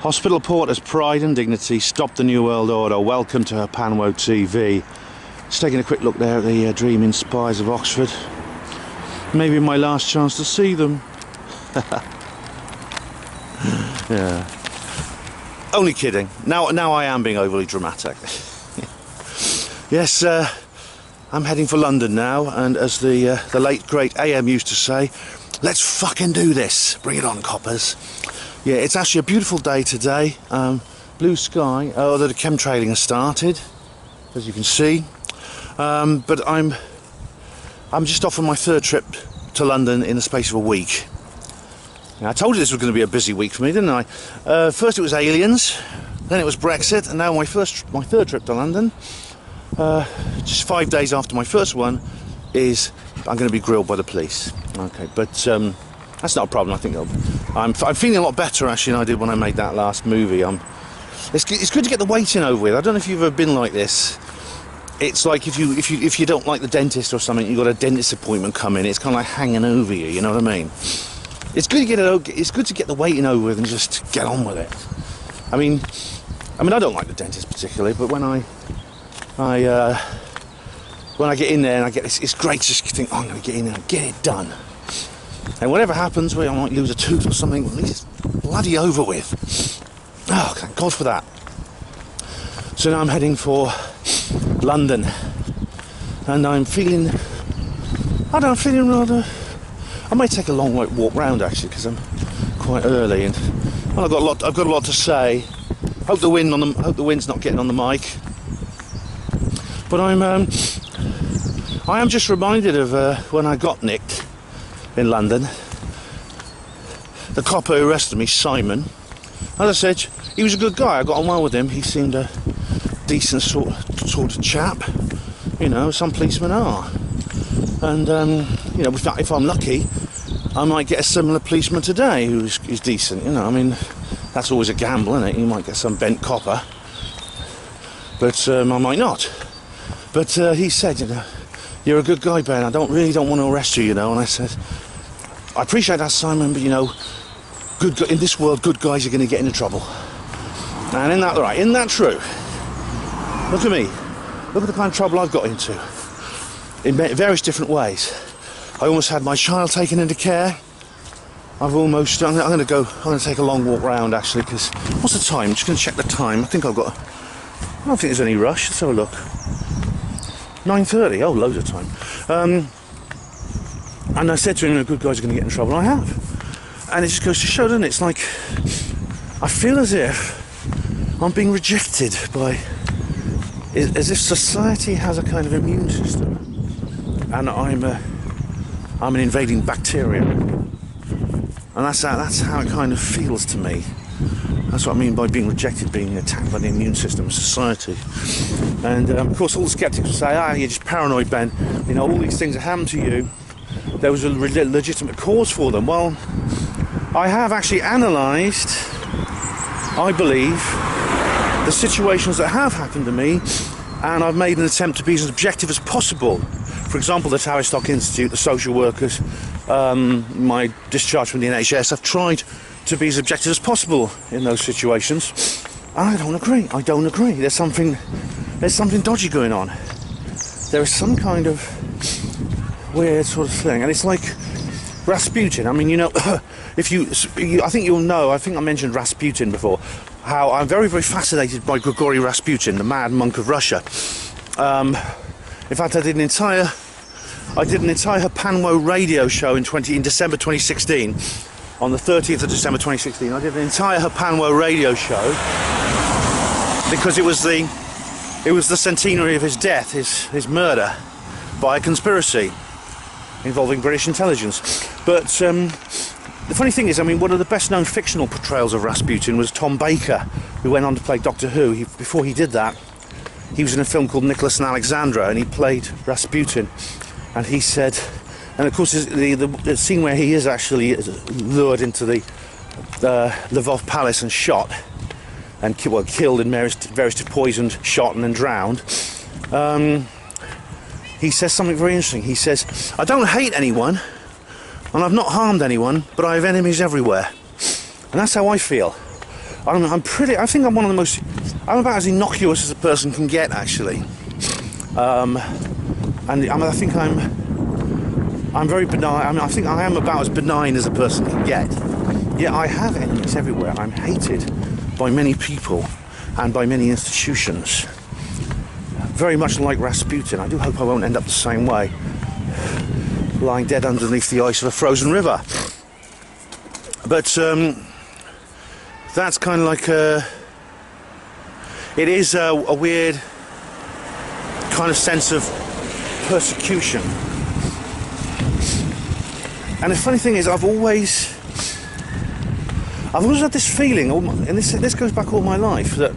Hospital porters, pride and dignity, stop the New World Order, welcome to her Panwo TV. Just taking a quick look there at the Dreaming Spires of Oxford. Maybe my last chance to see them. Yeah. Only kidding. Now I am being overly dramatic. Yes, I'm heading for London now, and as the late great AM used to say, let's fucking do this. Bring it on, coppers. Yeah, it's actually a beautiful day today. Blue sky, although the chemtrailing has started, as you can see. But I'm just off on my third trip to London in the space of a week. Now, I told you this was going to be a busy week for me, didn't I? First it was aliens, then it was Brexit, and now my third trip to London. Just 5 days after my first one is I'm going to be grilled by the police. Okay, but that's not a problem. I think I'm feeling a lot better actually than I did when I made that last movie. It's good to get the waiting over with. I don't know if you've ever been like this. It's like if you don't like the dentist or something, you've got a dentist appointment coming. It's kind of like hanging over you. You know what I mean? It's good to get It's good to get the waiting over with and just get on with it. I mean, I don't like the dentist particularly, but when I get in there and I get this, it's great to just think, oh, I'm going to get in there and get it done. And whatever happens, where I might lose a tooth or something, at least it's bloody over with. Oh, thank God for that. So now I'm heading for London, and I'm feeling rather. I might take a long walk round actually, because I'm quite early, and I've got a lot to say. Hope the wind's not getting on the mic. But I am just reminded of when I got nicked in London. The cop who arrested me, Simon, as I said, he was a good guy. I got on well with him. He seemed a decent sort of chap. You know, some policemen are. And you know, if I'm lucky, I might get a similar policeman today who's decent. You know, I mean, that's always a gamble, isn't it? You might get some bent copper, but I might not. But he said, you know, you're a good guy, Ben. I really don't want to arrest you, you know. And I said, I appreciate that, Simon, but you know, in this world, good guys are going to get into trouble. And isn't that true? Look at me. Look at the kind of trouble I've got into in various different ways. I almost had my child taken into care. I'm going to take a long walk round actually, because what's the time? I'm just going to check the time. I don't think there's any rush. Let's have a look. 9:30. Oh, loads of time. And I said to him, good guys are going to get in trouble. And I have. And it just goes to show, doesn't it? It's like I feel as if I'm being rejected by, as if society has a kind of immune system, and I'm an invading bacterium. And that's how it kind of feels to me. That's what I mean by being rejected, being attacked by the immune system of society. And of course, all the skeptics will say, you're just paranoid, Ben. You know, all these things that happened to you, there was a legitimate cause for them. Well, I have actually analysed, I believe, the situations that have happened to me, and I've made an attempt to be as objective as possible. For example, the Tavistock Institute, the social workers, my discharge from the NHS, I've tried to be as objective as possible in those situations. And I don't agree. There's something dodgy going on. There is some kind of weird sort of thing, and it's like Rasputin. I mean, you know, I think you'll know, I think I mentioned Rasputin before, how I'm very, very fascinated by Grigory Rasputin, the mad monk of Russia. In fact, I did an entire Panwo radio show in December 2016. On the 30th of December 2016, I did an entire Panwo radio show because it was the centenary of his death, his murder by a conspiracy involving British intelligence. But the funny thing is, I mean, one of the best known fictional portrayals of Rasputin was Tom Baker, who went on to play Doctor Who. Before he did that, he was in a film called Nicholas and Alexandra, and he played Rasputin. And he said, and of course the scene where he is actually lured into the Lvov Palace and shot, and killed and variously poisoned, shot and then drowned, he says something very interesting. He says, I don't hate anyone, and I've not harmed anyone, but I have enemies everywhere. And that's how I feel. I think I'm one of the most, I'm about as innocuous as a person can get, actually. I think I'm very benign. I think I am about as benign as a person can get. Yet I have enemies everywhere. I'm hated by many people and by many institutions. Very much like Rasputin. I do hope I won't end up the same way, lying dead underneath the ice of a frozen river. But that's kind of like it is a weird kind of sense of persecution. And the funny thing is, I've always had this feeling, and this goes back all my life, that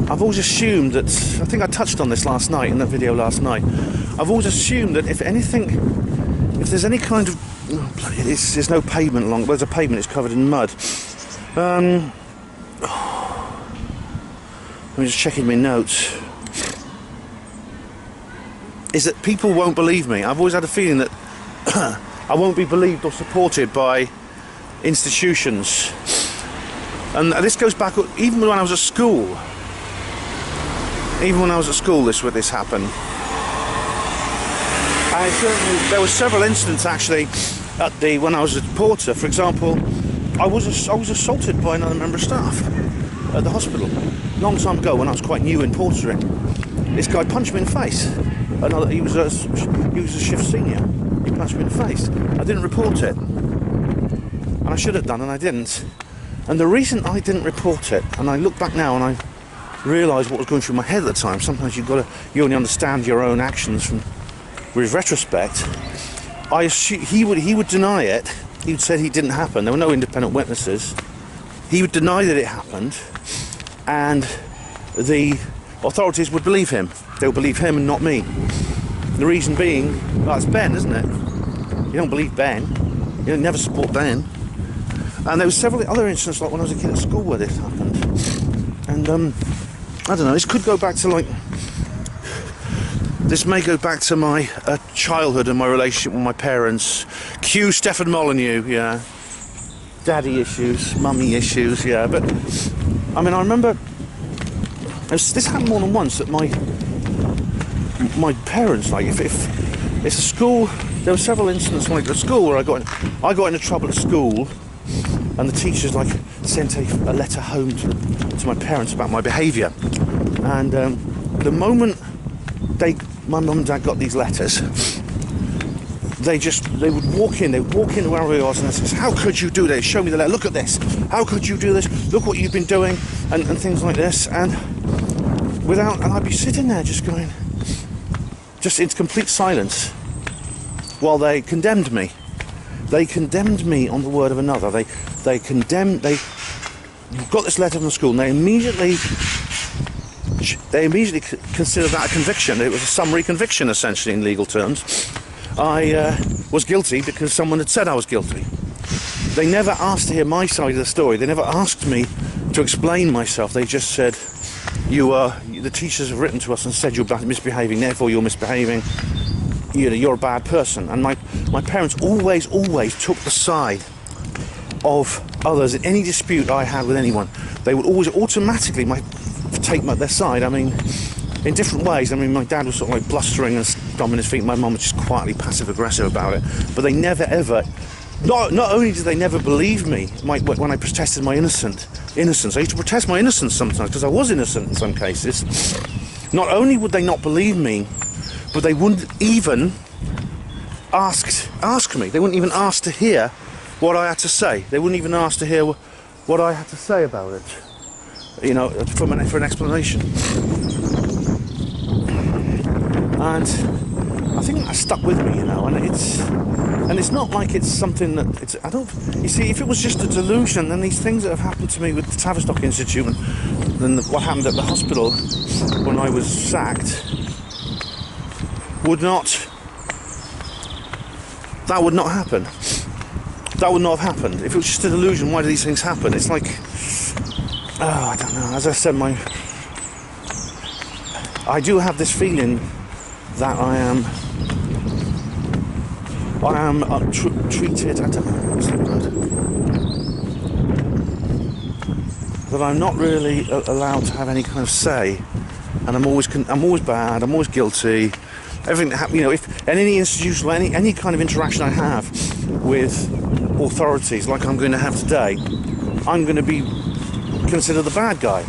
I've always assumed that, I think I touched on this last night, in that video last night, I've always assumed that if there's any kind of, there's no pavement along, there's a pavement, it's covered in mud. I'm just checking my notes. Is that people won't believe me. I've always had a feeling that I won't be believed or supported by institutions. And this goes back, even when I was at school. Even when I was at school, this happened. There were several incidents actually when I was at Porter. For example, I was assaulted by another member of staff at the hospital a long time ago when I was quite new in portering. This guy punched me in the face. He was a shift senior. He punched me in the face. I didn't report it, and I should have done, and I didn't. And the reason I didn't report it, and I look back now and I realise what was going through my head at the time. Sometimes you only understand your own actions with retrospect. He would deny it. He said he didn't happen. There were no independent witnesses. He would deny that it happened, and the authorities would believe him. They would believe him and not me. The reason being, well, it's Ben, isn't it? You don't believe Ben. You don't never support Ben. And there were several other incidents, like when I was a kid at school, where this happened. And I don't know. This could go back to this may go back to my childhood and my relationship with my parents. Cue Stefan Molyneux, yeah. Daddy issues, mummy issues, yeah. But I mean, I remember this happened more than once. That my parents, like, if it's a school, there were several incidents like at school where I got into trouble at school, and the teachers sent a letter home to my parents about my behaviour. And the moment my mum and dad got these letters, they would walk in where I was, and they said, "How could you do this? Show me the letter. Look at this. How could you do this? Look what you've been doing," and things like this. And I'd be sitting there just in complete silence while they condemned me. They condemned me on the word of another. They got this letter from the school, and they immediately considered that a conviction. It was a summary conviction, essentially, in legal terms. I was guilty because someone had said I was guilty. They never asked to hear my side of the story. They never asked me to explain myself. They just said, the teachers have written to us and said you're misbehaving, therefore you're misbehaving. You're a bad person. And my parents always took the side of others in any dispute I had with anyone. They would always automatically take their side. I mean, in different ways. I mean, my dad was sort of blustering and stomping his feet. My mum was just quietly passive-aggressive about it. But they never ever. Not only did they never believe me when I protested my innocence. I used to protest my innocence sometimes because I was innocent in some cases. Not only would they not believe me, but they wouldn't even ask me. They wouldn't even ask to hear what I had to say. They wouldn't even ask to hear what I had to say about it. For an explanation. And I think that stuck with me, and it's not like it's something that you see, if it was just a delusion, then these things that have happened to me with the Tavistock Institute and then what happened at the hospital when I was sacked would not happen. That would not have happened. If it was just a delusion, why do these things happen? It's like, I don't know. As I said, I do have this feeling that I am treated. I don't know. What's the word? that I'm not really allowed to have any kind of say, and I'm always bad. I'm always guilty. Everything that happens, you know, if any institutional, any kind of interaction I have with authorities, like I'm going to have today, I'm going to be considered the bad guy.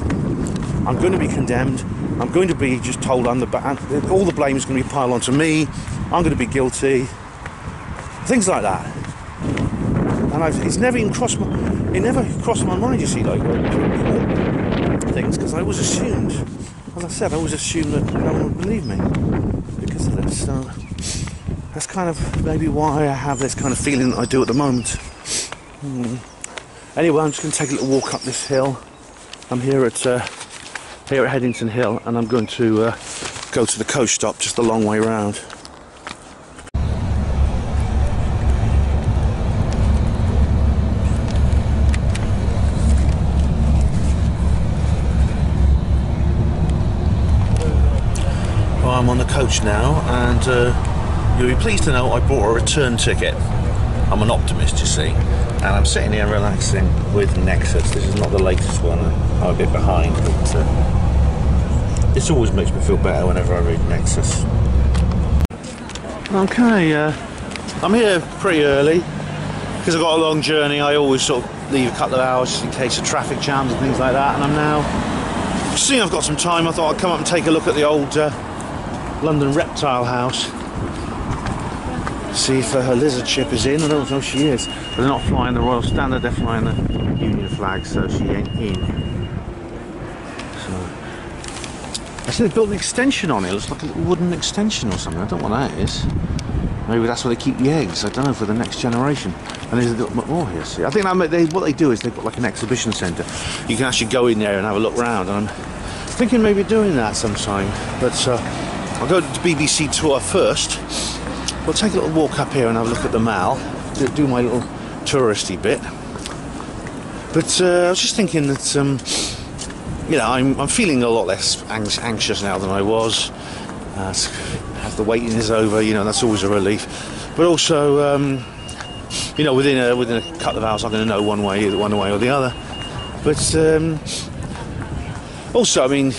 I'm going to be condemned. I'm going to be just told I'm the bad. All the blame is going to be piled onto me. I'm going to be guilty. Things like that. And it's never even crossed my mind. You see, like things, because I always assumed, as I said, I always assumed that no one would believe me because of this. So that's kind of maybe why I have this kind of feeling that I do at the moment. Anyway, I'm just going to take a little walk up this hill. I'm here at Headington Hill, and I'm going to go to the coach stop just a long way round. Well, I'm on the coach now, and you'll be pleased to know I bought a return ticket. I'm an optimist, you see, and I'm sitting here relaxing with Nexus. This is not the latest one. I'm a bit behind, but this always makes me feel better whenever I read Nexus. Okay, I'm here pretty early because I've got a long journey. I always sort of leave a couple of hours in case of traffic jams and things like that, and I'm now, seeing I've got some time, I thought I'd come up and take a look at the old London reptile house. See if her lizard ship is in. I don't know if she is, but they're not flying the Royal Standard, they're flying the Union flag, so she ain't in. So I see they built an extension on it. It looks like a little wooden extension or something. I don't know what that is. Maybe that's where they keep the eggs. I don't know, for the next generation. And there's a little bit more here. See, I think what they do is they've got like an exhibition centre. You can actually go in there and have a look round. And I'm thinking maybe doing that sometime. But I'll go to the BBC tour first. We'll take a little walk up here and have a look at the Mall, do my little touristy bit. But I was just thinking that, you know, I'm feeling a lot less anxious now than I was. As the waiting is over, you know, that's always a relief. But also, you know, within a couple of hours, I'm going to know one way or the other. But also, I mean,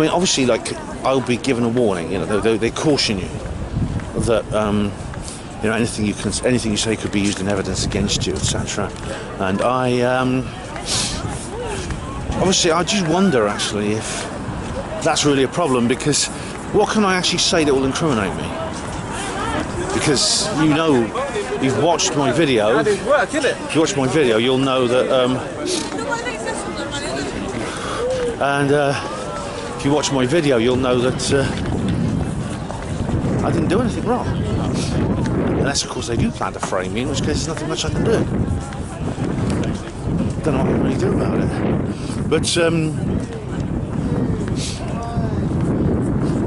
obviously, like, I'll be given a warning. You know, they caution you that you know, anything you say could be used in evidence against you, etc. And I obviously I just wonder actually if that's really a problem, because what can I actually say that will incriminate me? Because you know, you've watched my video. If you watch my video, you'll know that. If you watch my video, you'll know that I didn't do anything wrong. Unless, of course, they do plan to frame me, in which case there's nothing much I can do. Don't know what I can really do about it.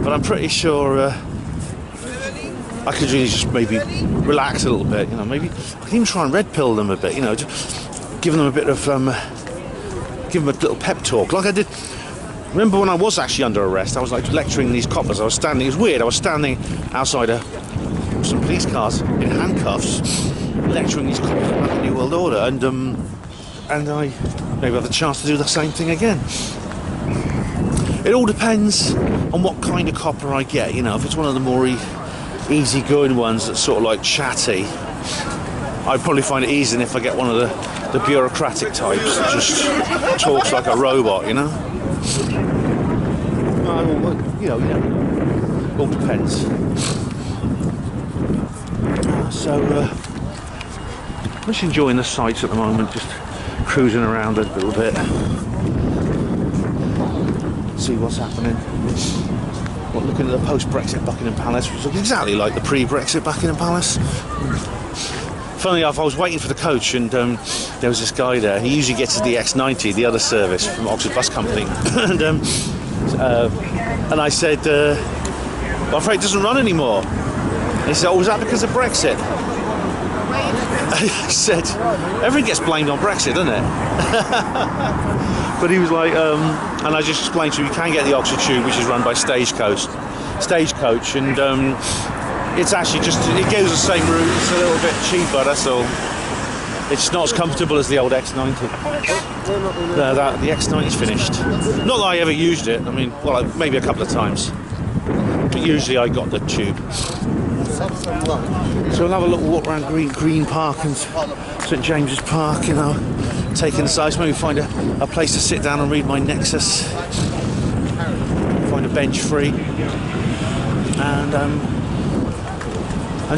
But I'm pretty sure I could really just maybe relax a little bit. You know, maybe I can even try and red pill them a bit. You know, just give them a bit of give them a little pep talk, like I did. Remember when I was actually under arrest, I was like lecturing these coppers. I was standing, it was weird, I was standing outside some police cars in handcuffs, lecturing these coppers about the New World Order, and I maybe have the chance to do the same thing again. It all depends on what kind of copper I get, you know. If it's one of the more easy-going ones that's sort of like chatty, I'd probably find it easier than if I get one of the bureaucratic types that just talks like a robot, you know. You know, it all depends. So, I'm just enjoying the sights at the moment, just cruising around a little bit, see what's happening. Looking at the post-Brexit Buckingham Palace, which looks exactly like the pre-Brexit Buckingham Palace. Funnily enough, I was waiting for the coach, and there was this guy there. He usually gets the X90, the other service from Oxford Bus Company, and I said, I'm afraid it doesn't run anymore. And he said, oh, was that because of Brexit? I said, everything gets blamed on Brexit, doesn't it? But he was like, and I just explained to him, you can get the Oxford Tube, which is run by Stagecoach, and it's actually just, it goes the same route, it's a little bit cheaper, that's all. It's not as comfortable as the old X90. The X90's finished. Not that I ever used it. I mean, well, maybe a couple of times. But usually I got the tube. So we'll have a little walk around Green Park and St James's Park, you know, taking the sights. Maybe find a place to sit down and read my Nexus. Find a bench free. And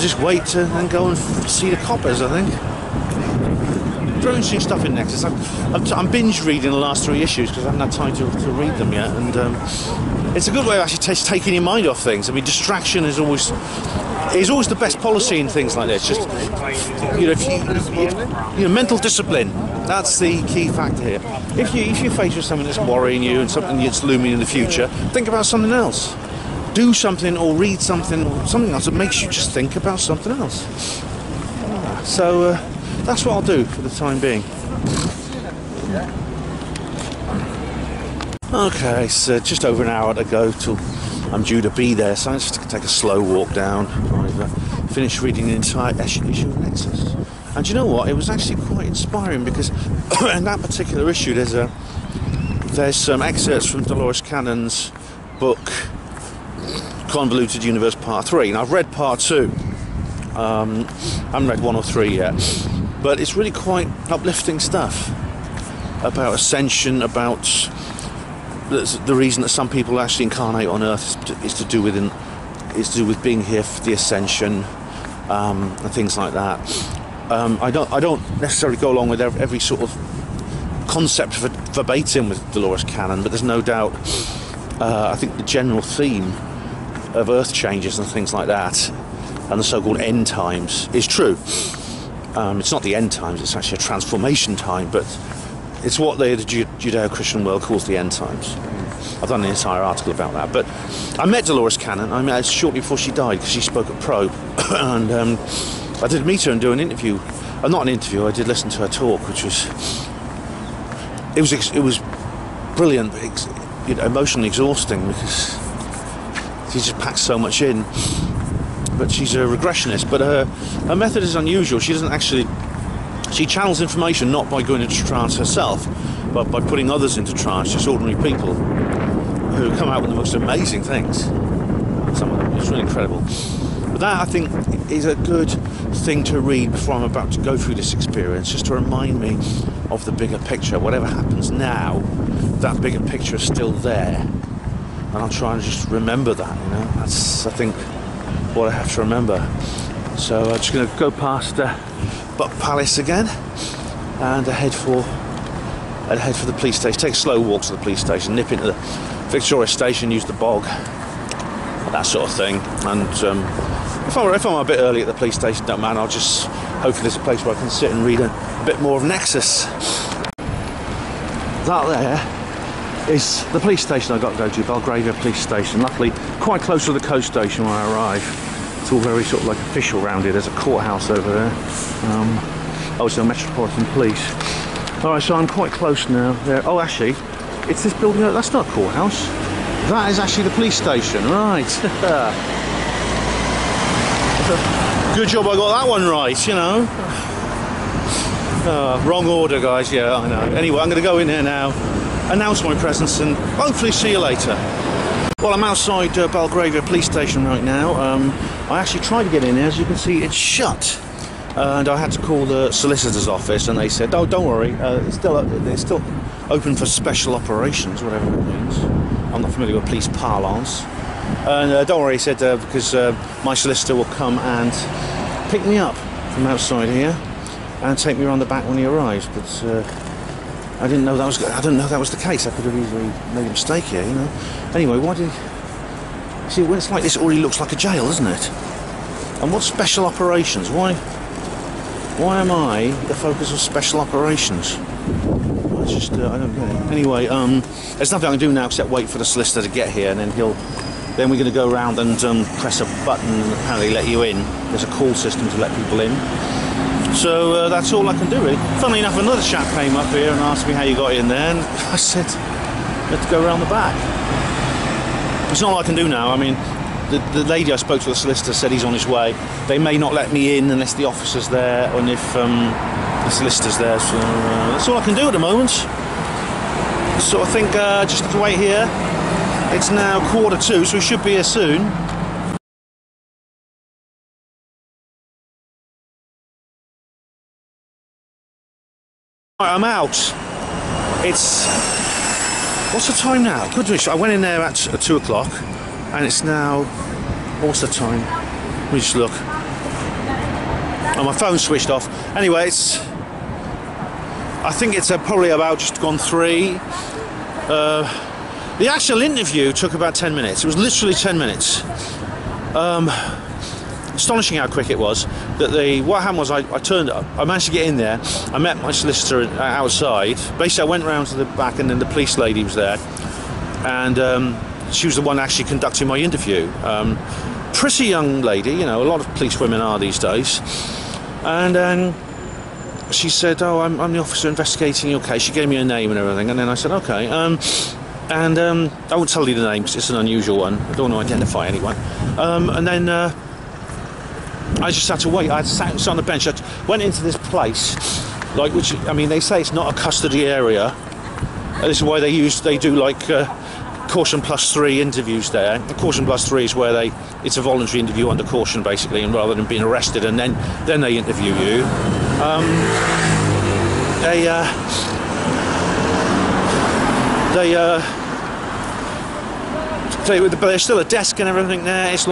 just wait to then go and see the coppers, I think. Very interesting stuff in Nexus. I'm binge reading the last 3 issues because I haven't had time to read them yet, and it's a good way of actually taking your mind off things. I mean, distraction is always the best policy in things like this. Just mental discipline. That's the key factor here. If you're faced with something that's worrying you and something that's looming in the future, think about something else. Do something or read something or something else that makes you just think about something else. So that's what I'll do for the time being. Okay, so just over an hour to go till I'm due to be there, so I'm just going to take a slow walk down. I've finished reading the entire issue of Nexus. And you know what? It was actually quite inspiring because in that particular issue there's some excerpts from Dolores Cannon's book Convoluted Universe Part 3, and I've read Part 2. I haven't read 1 or 3 yet, but it's really quite uplifting stuff about ascension, about the reason that some people actually incarnate on Earth is to do with being here for the ascension, and things like that. I don't necessarily go along with every sort of concept verbatim with Dolores Cannon, but there's no doubt I think the general theme of Earth changes and things like that, and the so-called end times is true. It's not the end times, it's actually a transformation time, but it's what the Judeo-Christian world calls the end times. I've done an entire article about that. But I met Dolores Cannon. I met her shortly before she died because she spoke at Probe, and I did meet her and do an interview. Not an interview. I did listen to her talk, which was brilliant, but emotionally exhausting because she just packs so much in. But she's a regressionist. But her method is unusual. She doesn't actually. She channels information not by going into trance herself, but by putting others into trance, just ordinary people who come out with the most amazing things. Some of them, it's really incredible. But that, I think, is a good thing to read before I'm about to go through this experience, just to remind me of the bigger picture. Whatever happens now, that bigger picture is still there. And I'll try and just remember that, you know. That's, I think, what I have to remember. So I'm just going to go past Buck Palace again and head for the police station. Take a slow walk to the police station, nip into the Victoria Station, use the bog, that sort of thing. And if I'm a bit early at the police station, don't matter. I'll just hopefully there's a place where I can sit and read a bit more of Nexus. That there is the police station I've got to go to, Belgravia Police Station. Luckily, quite close to the coast station when I arrive. It's all very sort of like official round here. There's a courthouse over there. Also Metropolitan Police. Alright, so I'm quite close now. There. Oh, actually, it's this building. That's not a courthouse. That is actually the police station. Right. Good job I got that one right, you know. Wrong order, guys. Yeah, I know. Anyway, I'm going to go in here now, announce my presence, and hopefully see you later. Well, I'm outside Belgravia Police Station right now. I actually tried to get in here. As you can see, it's shut. And I had to call the solicitor's office, and they said, "Oh, don't worry, it's still open for special operations," whatever it means. I'm not familiar with police parlance. And don't worry, he said, because my solicitor will come and pick me up from outside here and take me around the back when he arrives. But I didn't know that was the case. I could have easily made a mistake here, you know. Anyway, why did see when it's like this? It already looks like a jail, doesn't it? And what special operations? Why am I the focus of special operations? I just I don't get it. Anyway, there's nothing I can do now except wait for the solicitor to get here, and then then we're going to go around and press a button and apparently let you in. There's a call system to let people in. So that's all I can do, really. Funnily enough, another chap came up here and asked me how you got in there, and I said, you have to go around the back. It's not all I can do now. I mean, the lady I spoke to, the solicitor, said he's on his way. They may not let me in unless the officer's there, and if The solicitor's there, so that's all I can do at the moment. So I think just have to wait here. It's now 1:45, so we should be here soon. Right, I'm out. It's... what's the time now? Goodness, I went in there at 2 o'clock, and it's now... what's the time? Let me just look. Oh, my phone's switched off. Anyway, it's... I think it's probably about just gone 3. The actual interview took about 10 minutes. It was literally 10 minutes. Astonishing how quick it was. What happened was I turned up. I managed to get in there. I met my solicitor outside. Basically, I went round to the back, and then the police lady was there, and she was the one actually conducting my interview. Pretty young lady, you know. A lot of police women are these days. And then she said, "Oh, I'm the officer investigating your case." She gave me her name and everything, and then I said, "Okay." I won't tell you the name because it's an unusual one. I don't want to identify anyone. And then I just had to wait. I sat on the bench. I went into this place, like, which, I mean, they say it's not a custody area. This is why they do like caution +3 interviews there. The caution +3 is where it's a voluntary interview under caution, basically, and rather than being arrested, and then they interview you. But there's still a desk and everything there. It's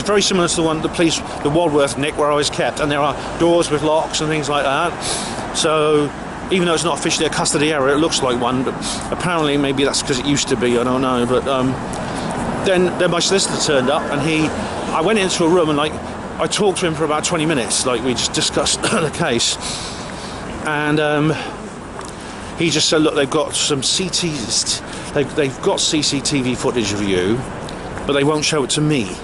very similar to the one, the Walworth Nick, where I was kept, and there are doors with locks and things like that. So even though it's not officially a custody area, it looks like one. But apparently, maybe that's because it used to be. I don't know. But then my solicitor turned up, and I went into a room, and like I talked to him for about 20 minutes. Like, we just discussed the case, and he just said, "Look, they've got some they've got CCTV footage of you, but they won't show it to me.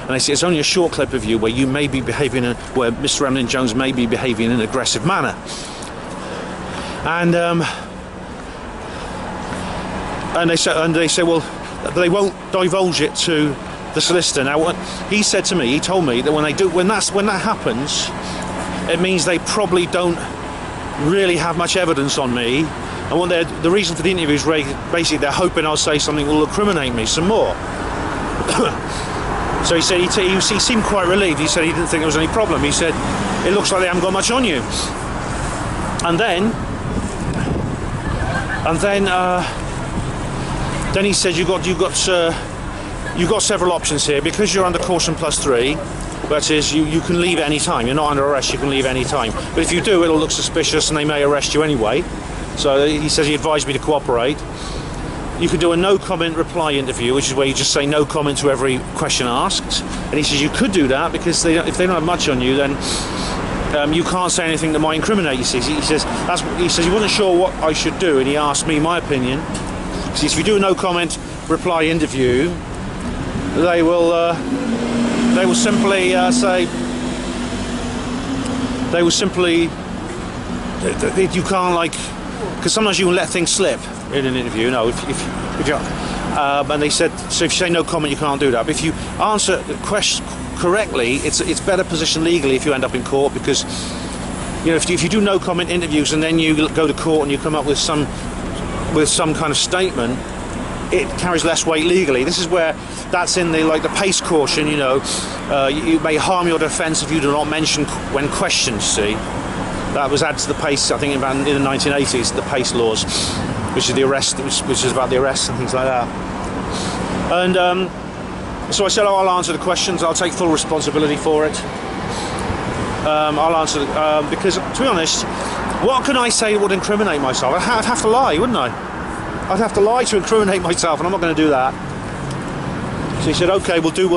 And they say it's only a short clip of you where you may be behaving where Mr. Emlyn-Jones may be behaving in an aggressive manner." And they say, well, they won't divulge it to the solicitor. Now, what he said to me, he told me that when that happens, it means they probably don't really have much evidence on me. And the reason for the interview is basically they're hoping I'll say something that will incriminate me some more. So he said he seemed quite relieved. He said he didn't think there was any problem. He said, "It looks like they haven't got much on you." And then he said, "You've got several options here because you're under caution +3. That is, you can leave at any time. You're not under arrest. You can leave at any time. But if you do, it'll look suspicious, and they may arrest you anyway." So he says he advised me to cooperate. You could do a no-comment reply interview, which is where you just say no comment to every question asked. And he says you could do that because if they don't have much on you, then you can't say anything that might incriminate you. He says he wasn't sure what I should do, and he asked me my opinion. He says if you do a no-comment reply interview, they will simply say you can't, like, because sometimes you can let things slip in an interview, you know, if you and they said, so if you say no comment, you can't do that. But if you answer the question correctly, it's better position legally if you end up in court, because, you know, if you do no comment interviews and then you go to court and you come up with some kind of statement, it carries less weight legally. This is where that's in the pace caution, you know, you may harm your defence if you do not mention when questioned. See, that was added to the pace, I think, in the 1980s, the pace laws, which is the arrest, which is about the arrests and things like that. And so I said, "Oh, I'll answer the questions. I'll take full responsibility for it. I'll answer because, to be honest, what can I say that would incriminate myself? I'd have to lie, wouldn't I? I'd have to lie to incriminate myself, and I'm not going to do that." So he said, "Okay, we'll do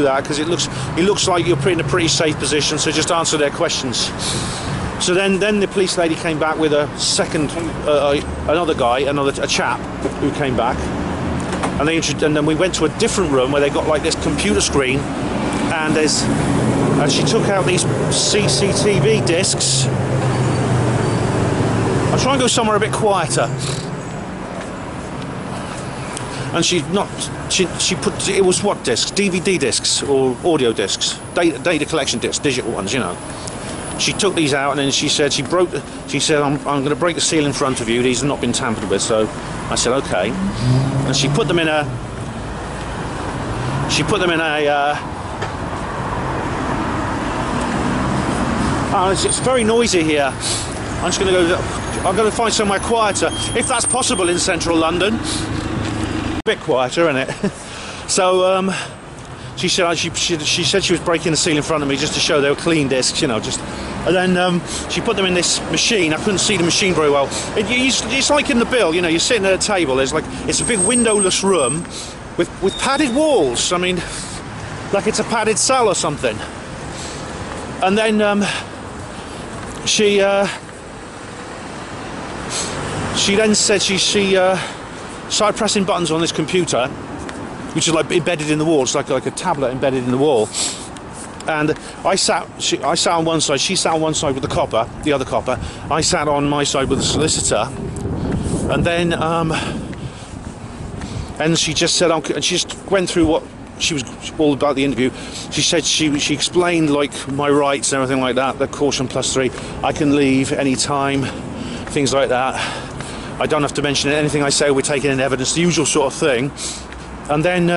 that because it looks like you're in a pretty safe position. So just answer their questions." So then the police lady came back with a second, a chap who came back, and then we went to a different room where they got like this computer screen, and she took out these CCTV discs. I'll try and go somewhere a bit quieter. And she put, it was what discs? DVD discs or audio discs? Data collection discs, digital ones, you know. she took these out, and then she said I'm going to break the seal in front of you. These have not been tampered with. So I said okay, and she put them in a oh, it's very noisy here. I'm just going to go. I'm going to find somewhere quieter, if that's possible in central London. A bit quieter, isn't it? So she said she was breaking the seal in front of me just to show they were clean discs, you know. And then she put them in this machine. I couldn't see the machine very well. It's like in the bill, you know. You're sitting at a table. It's a big windowless room with padded walls. I mean, like it's a padded cell or something. And then she then said she started pressing buttons on this computer, which is like embedded in the wall. It's like a tablet embedded in the wall. And I sat on one side. She sat on one side with the other copper. I sat on my side with the solicitor. And then and she just said, and she just went through what she was all about the interview. She said she explained like my rights and everything like that. The caution +3, I can leave any time, things like that. I don't have to mention anything I say. We're taking in evidence, the usual sort of thing. And then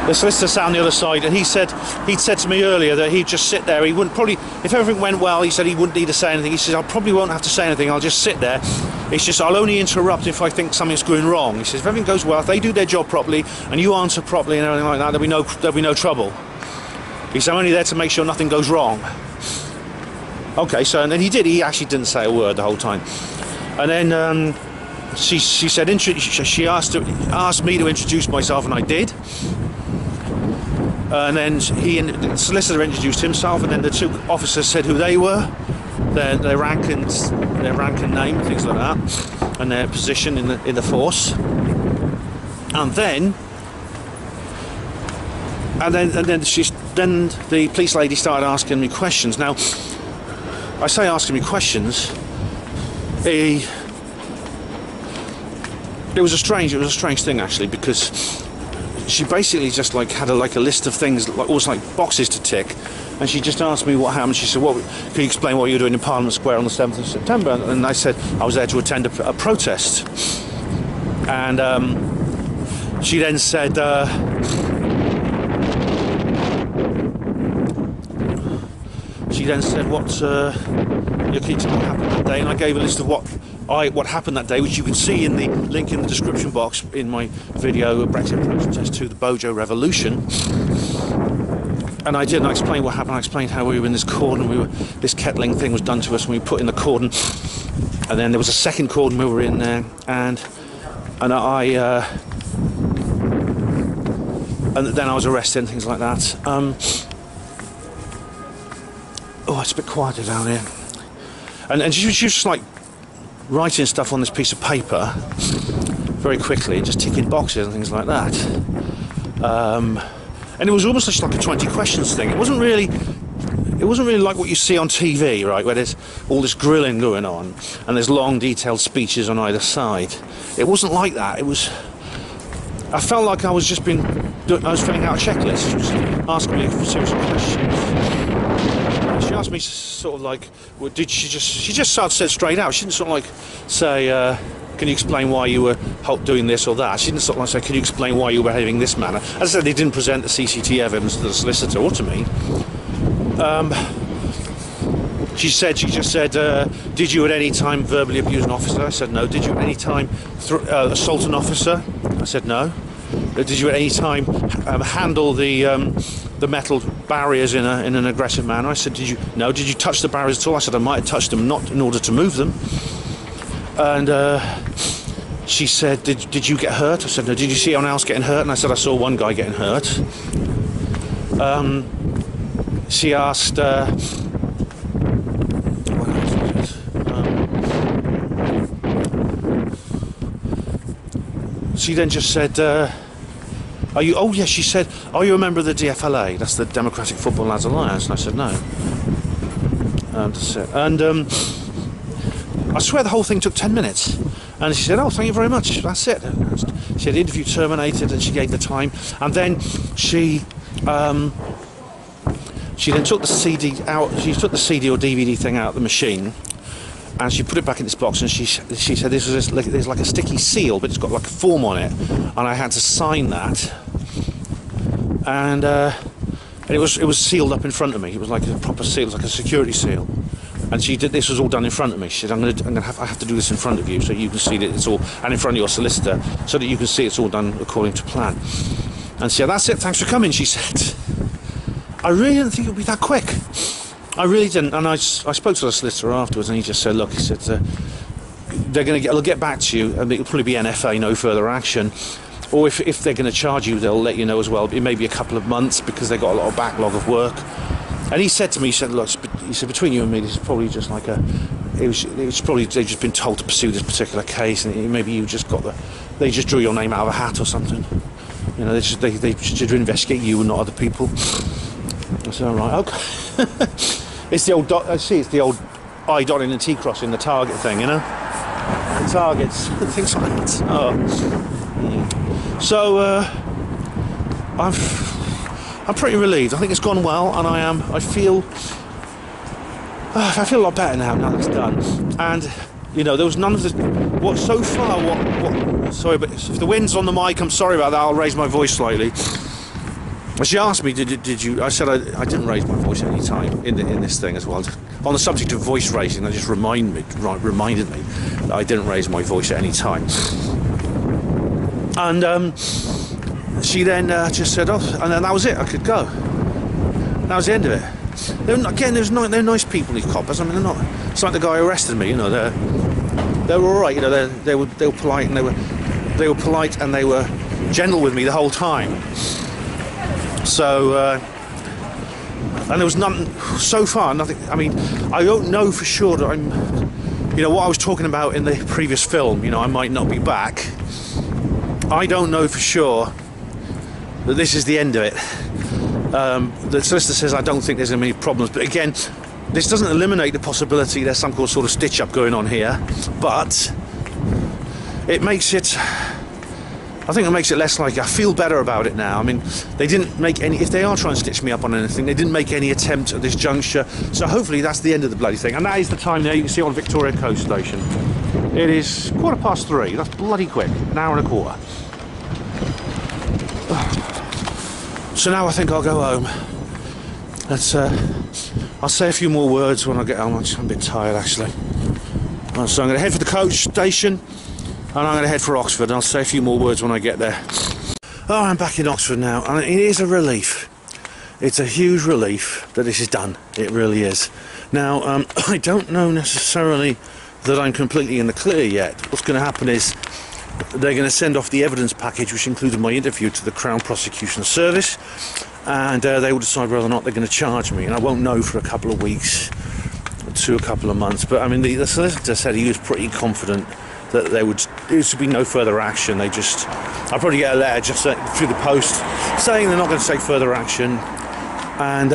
the solicitor sat on the other side, and he'd said to me earlier that he'd just sit there. He wouldn't probably, if everything went well, he said he wouldn't need to say anything. He says, I probably won't have to say anything. I'll just sit there. It's just I'll only interrupt if I think something's going wrong. He says, if everything goes well, if they do their job properly and you answer properly and everything like that, there'll be no trouble. He said, I'm only there to make sure nothing goes wrong. Okay, so and then he did. He actually didn't say a word the whole time. And then she said she asked me to introduce myself, and I did. And then the solicitor introduced himself, and then the two officers said who they were, their rank and name, things like that, and their position in the force. And then the police lady started asking me questions. Now, I say asking me questions. It was a strange thing actually, because she basically just like had a list of things, like almost like boxes to tick, and she just asked me what happened. She said, can you explain what you were doing in Parliament Square on the 7th of September? And I said I was there to attend a protest. And she then said what happened that day, and I gave a list of what happened that day, which you can see in the link in the description box in my video, Brexit Protest to the Bojo Revolution. And I explained what happened. I explained how we were in this cordon, this kettling thing was done to us when we put in the cordon, and then there was a second cordon we were in there, and then I was arrested and things like that. Oh, it's a bit quieter down here. And she was just like writing stuff on this piece of paper very quickly, just ticking boxes and things like that. And it was almost just like a 20 questions thing. It wasn't really like what you see on TV, right, where there's all this grilling going on and there's long detailed speeches on either side. It wasn't like that. I felt like I was filling out a checklist. She was asking me a series of questions. She asked me sort of like, she just started said straight out. She didn't sort of like say, can you explain why you were doing this or that? She didn't sort of like say, can you explain why you were behaving this manner? As I said, they didn't present the CCTV evidence to the solicitor or to me. She just said, did you at any time verbally abuse an officer? I said no. Did you at any time assault an officer? I said no. Did you at any time handle the metal barriers in an aggressive manner? I said, no. Did you touch the barriers at all? I said I might have touched them, not in order to move them. And she said, did you get hurt? I said no. Did you see anyone else getting hurt? And I said I saw one guy getting hurt. She asked, she then just said, are you? Oh yes, she said, are you a member of the DFLA? That's the Democratic Football Lads Alliance. And I said no. That's it. And I swear the whole thing took 10 minutes. And she said, oh, thank you very much. That's it. She had the interview terminated, and she gave the time. And then she She then took the CD out. She took the CD or DVD thing out of the machine, and she put it back in this box. And she said there's like a sticky seal, but it's got like a form on it, and I had to sign that. And it was sealed up in front of me. It was like a proper seal, it was like a security seal. And she did. This was all done in front of me. She said, I have to do this in front of you, so you can see that it's all, and in front of your solicitor, so that you can see it's all done according to plan. And she said, that's it. Thanks for coming. She said, I really didn't think it would be that quick. I really didn't. And I spoke to the solicitor afterwards, and he just said, look, he said, they'll get back to you, and it'll probably be NFA, no further action. Or if they're going to charge you, they'll let you know as well. It may be a couple of months because they've got a lot of backlog of work. And he said to me, he said, look, he said, between you and me, this is probably just like it was probably they've just been told to pursue this particular case, and maybe you just they just drew your name out of a hat or something. You know, they just did investigate you and not other people. I said, all right, okay. It's the old it's the old I dotting and T crossing the target thing, you know, the targets, things like that. Oh. So I'm pretty relieved. I think it's gone well, and I feel a lot better now that's done. And you know, there was none of the sorry, but if the wind's on the mic, I'm sorry about that. I'll raise my voice slightly. She asked me, did you? I said I didn't raise my voice at any time in this thing as well. On the subject of voice raising, that just reminded me that I didn't raise my voice at any time. And she then just said, oh, and then that was it. I could go. That was the end of it. They're nice people, these coppers. I mean, they're not. It's like the guy who arrested me. You know, they were all right. You know, they were polite, and they were polite, and they were gentle with me the whole time. So, and there was none so far. Nothing. I mean, I don't know for sure that I'm. You know what I was talking about in the previous film. You know, I might not be back. I don't know for sure that this is the end of it. The solicitor says I don't think there's going to be any problems, but again, this doesn't eliminate the possibility there's some sort of stitch-up going on here, but it makes it, I think it makes it less likely. I feel better about it now. I mean, they didn't make any, if they are trying to stitch me up on anything, they didn't make any attempt at this juncture, so hopefully that's the end of the bloody thing. And that is the time there, you can see on Victoria Coast Station. It is 3:15, that's bloody quick, an hour and a quarter. So now I think I'll go home. I'll say a few more words when I get home. I'm a bit tired actually. So I'm going to head for the coach station, and I'm going to head for Oxford. And I'll say a few more words when I get there. Oh, I'm back in Oxford now, and it is a relief. It's a huge relief that this is done. It really is. Now, I don't know necessarily that I'm completely in the clear yet. What's going to happen is they're going to send off the evidence package, which included my interview, to the Crown Prosecution Service, and they will decide whether or not they're going to charge me. And I won't know for a couple of weeks to a couple of months. But I mean, the solicitor said he was pretty confident that there would be no further action. I'll probably get a letter just through the post saying they're not going to take further action, and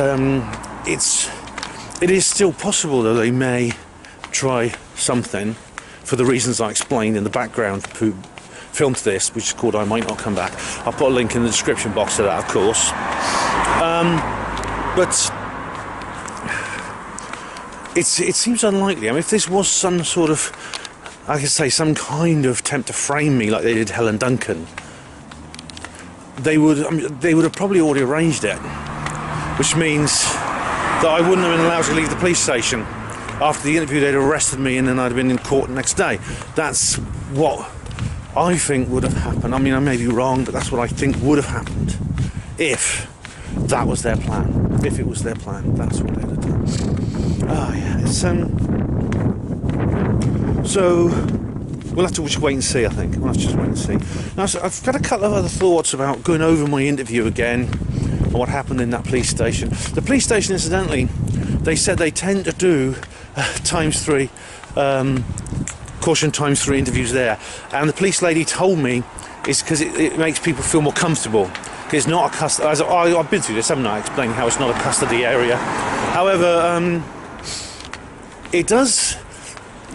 it is still possible that they may try something for the reasons I explained in the background film to this, which is called I Might Not Come Back. I'll put a link in the description box to that, of course. But it seems unlikely. I mean, if this was some sort of, I could say, some kind of attempt to frame me like they did Helen Duncan, they would have probably already arranged it, which means that I wouldn't have been allowed to leave the police station. After the interview, they'd arrested me, and then I'd have been in court the next day. That's what I think would have happened. I mean, I may be wrong, but that's what I think would have happened if that was their plan. If it was their plan, that's what they'd have done. Oh yeah, it's so we'll have to just wait and see. I think we'll have to just wait and see. Now, so I've got a couple of other thoughts about going over my interview again and what happened in that police station. The police station, incidentally, they said they tend to do ×3 caution ×3 interviews there, and the police lady told me it's because it makes people feel more comfortable. It's not a custody. I've been through this, haven't I? Explaining how it's not a custody area. However, it does.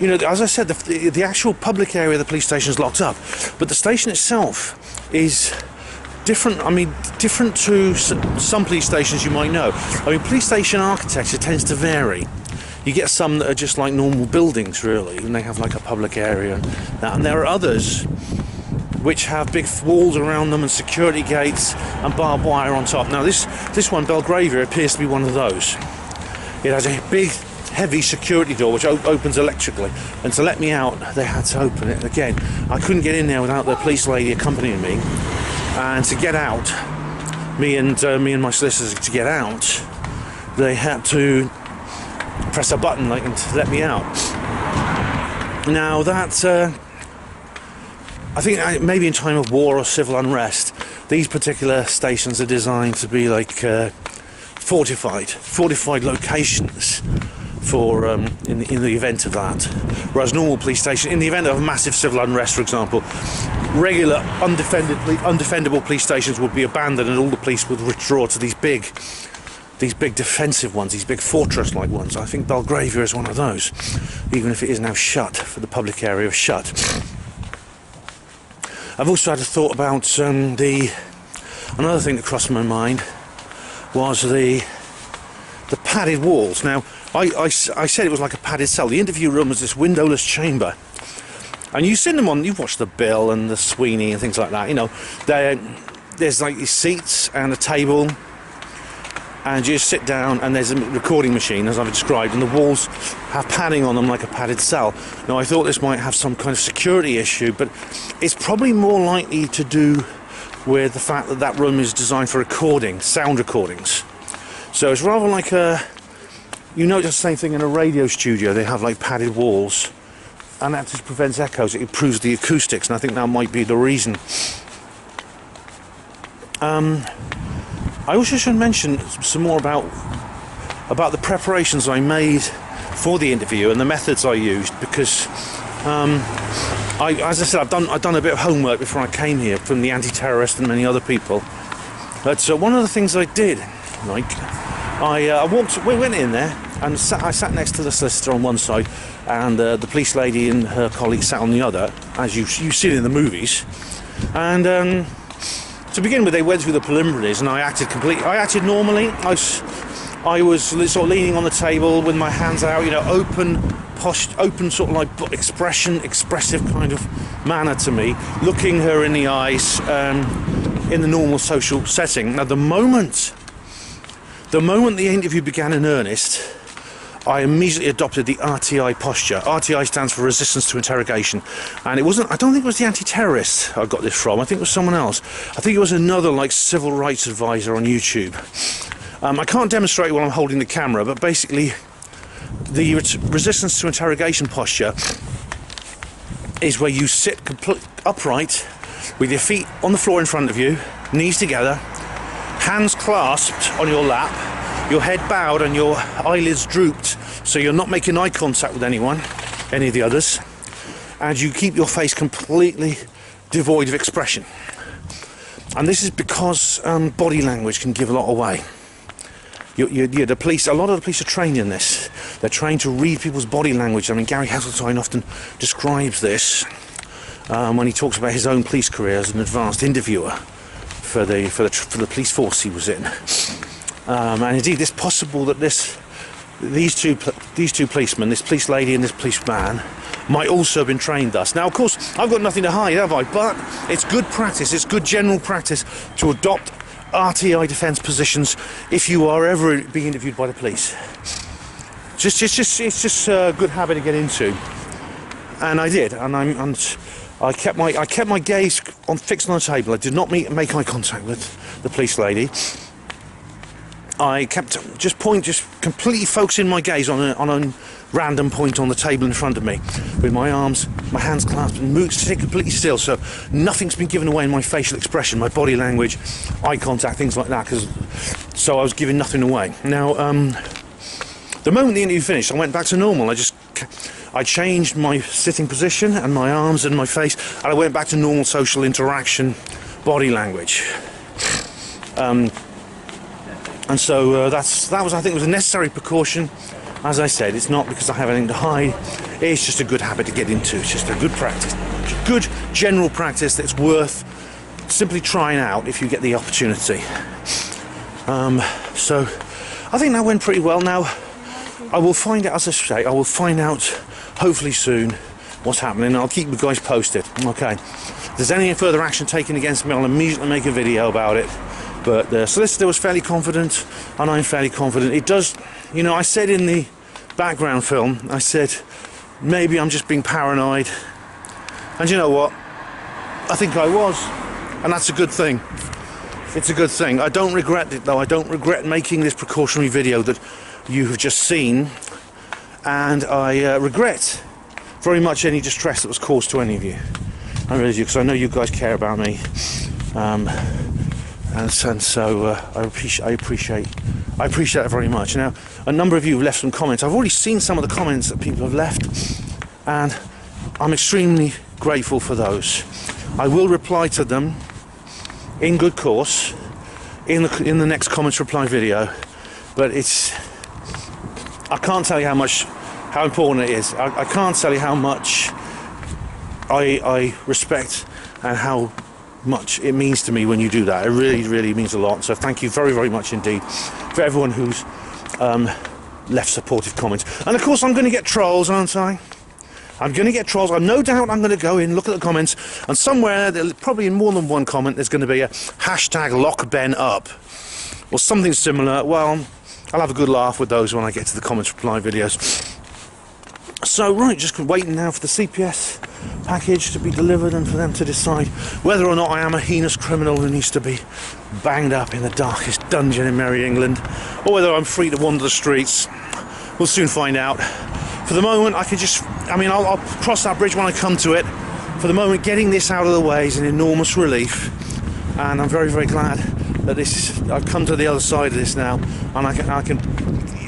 You know, as I said, the actual public area of the police station is locked up, but the station itself is different. I mean, different to some police stations you might know. I mean, police station architecture tends to vary. You get some that are just like normal buildings, really, and they have like a public area and that. And there are others which have big walls around them and security gates and barbed wire on top. Now this one, Belgravia, appears to be one of those. It has a big, heavy security door which opens electrically, and to let me out they had to open it. Again, I couldn't get in there without the police lady accompanying me, and to get out, me and my solicitors, to get out, they had to press a button like to let me out. Now that I think maybe in time of war or civil unrest, these particular stations are designed to be like fortified locations for in the event of that. Whereas normal police station, in the event of a massive civil unrest, for example, regular undefendable police stations would be abandoned, and all the police would withdraw to these big defensive ones, these big fortress-like ones. I think Belgravia is one of those, even if it is now shut, for the public area shut. I've also had a thought about another thing that crossed my mind was the padded walls. Now, I said it was like a padded cell. The interview room was this windowless chamber, and you've seen them on. You've watched the Bill and the Sweeney and things like that. You know, there's like these seats and a table, and you just sit down, and there's a recording machine, as I've described, and the walls have padding on them like a padded cell. Now, I thought this might have some kind of security issue, but it's probably more likely to do with the fact that that room is designed for recording, sound recordings. So it's rather like you notice the same thing in a radio studio. They have like padded walls, and that just prevents echoes. It improves the acoustics, and I think that might be the reason. I also should mention some more about the preparations I made for the interview and the methods I used, because as I said, I've done a bit of homework before I came here from the anti-terrorist and many other people. But one of the things I did, like, we went in there and I sat next to the solicitor on one side, and the police lady and her colleague sat on the other, as you see it in the movies. And to begin with, they went through the preliminaries, and I acted normally. I was sort of leaning on the table with my hands out, you know, open sort of like expressive kind of manner to me, looking her in the eyes in the normal social setting. Now, the moment the interview began in earnest, I immediately adopted the RTI posture. RTI stands for resistance to interrogation, and it wasn't. I don't think it was the anti-terrorists I got this from. I think it was someone else. I think it was another like civil rights advisor on YouTube. I can't demonstrate while I'm holding the camera, but basically, the resistance to interrogation posture is where you sit upright with your feet on the floor in front of you, knees together, hands clasped on your lap, your head bowed and your eyelids drooped, so you're not making eye contact with any of the others, and you keep your face completely devoid of expression. And this is because body language can give a lot away. The police, a lot of the police are trained in this. They're trained to read people's body language. I mean, Gary Heseltine often describes this when he talks about his own police career as an advanced interviewer for the police force he was in. And indeed, it's possible that these two policemen, this police lady and this policeman, might also have been trained thus. Now, of course, I've got nothing to hide, have I? But it's good practice. It's good general practice to adopt RTI defence positions if you are ever being interviewed by the police. It's just a good habit to get into, and I did. And I kept my gaze fixed on the table. I did not make eye contact with the police lady. I kept just completely focusing my gaze on a random point on the table in front of me, with my hands clasped, and sitting completely still, so nothing's been given away in my facial expression, my body language, eye contact, things like that, so I was giving nothing away. Now, the moment the interview finished, I went back to normal. I changed my sitting position and my arms and my face, and I went back to normal social interaction, body language. And so that was, I think, was a necessary precaution. As I said, it's not because I have anything to hide. It's just a good habit to get into. It's just a good practice, good general practice that's worth simply trying out if you get the opportunity. So I think that went pretty well. Now I will find out, as I say, I will find out hopefully soon what's happening. I'll keep you guys posted. Okay, if there's any further action taken against me, I'll immediately make a video about it. But the solicitor was fairly confident, and I'm fairly confident. It does, you know, I said in the background film, I said maybe I'm just being paranoid, and you know what, I think I was, and that's a good thing. It's a good thing. I don't regret it though. I don't regret making this precautionary video that you have just seen, and I regret very much any distress that was caused to any of you. I really do, because I know you guys care about me, and so I appreciate that very much. Now, a number of you have left some comments. I've already seen some of the comments that people have left, and I'm extremely grateful for those. I will reply to them in good course in the next comments reply video, but I can't tell you how important it is. I can't tell you how much I respect and how much it means to me when you do that. It really, really means a lot. So thank you very, very much indeed for everyone who's left supportive comments. And of course I'm going to get trolls, aren't I? I'm going to get trolls. I've no doubt I'm going to go in, look at the comments, and somewhere, probably in more than one comment, there's going to be a hashtag #LockBenUp or something similar. Well, I'll have a good laugh with those when I get to the comments reply videos. So right, just waiting now for the CPS package to be delivered and for them to decide whether or not I am a heinous criminal who needs to be banged up in the darkest dungeon in Merry England, or whether I'm free to wander the streets. We'll soon find out. For the moment, I'll cross that bridge when I come to it. For the moment, getting this out of the way is an enormous relief, and I'm very, very glad that I've come to the other side of this now, and I can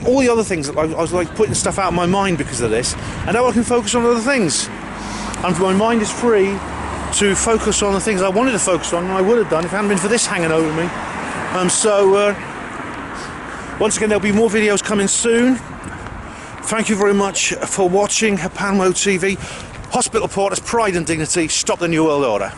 all the other things, I was like putting stuff out of my mind because of this, and now I can focus on other things, and my mind is free to focus on the things I wanted to focus on, and I would have done if it hadn't been for this hanging over me. Once again, there'll be more videos coming soon. Thank you very much for watching Panmo TV. Hospital Porters, pride and dignity, stop the New World Order.